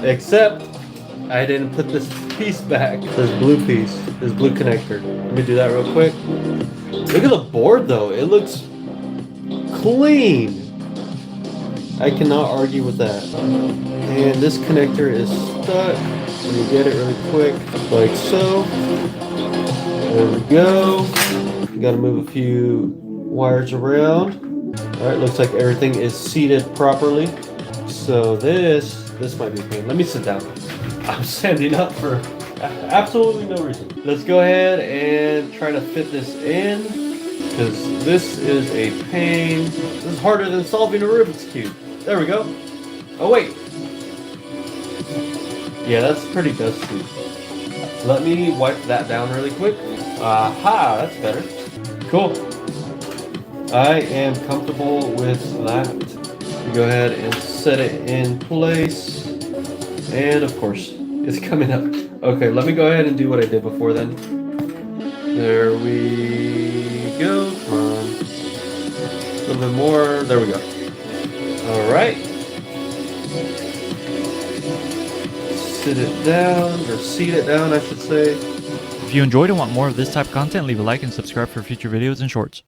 Except I didn't put this piece back. This blue piece, this blue connector. Let me do that real quick. Look at the board though. It looks clean. I cannot argue with that. And this connector is stuck. Let me get it really quick, like so. There we go. Got to move a few wires around. All right, looks like everything is seated properly. So this might be a pain. Let me sit down. I'm standing up for absolutely no reason. Let's go ahead and try to fit this in, because this is a pain. This is harder than solving a Rubik's Cube. There we go. Oh wait. Yeah, that's pretty dusty. Let me wipe that down really quick. Aha, that's better. Cool. I am comfortable with that. Go ahead and set it in place. And of course, it's coming up. Okay, let me go ahead and do what I did before then. There we go. Come on. A little bit more. There we go. All right. Sit it down, or seat it down, I should say. If you enjoyed and want more of this type of content, leave a like and subscribe for future videos and shorts.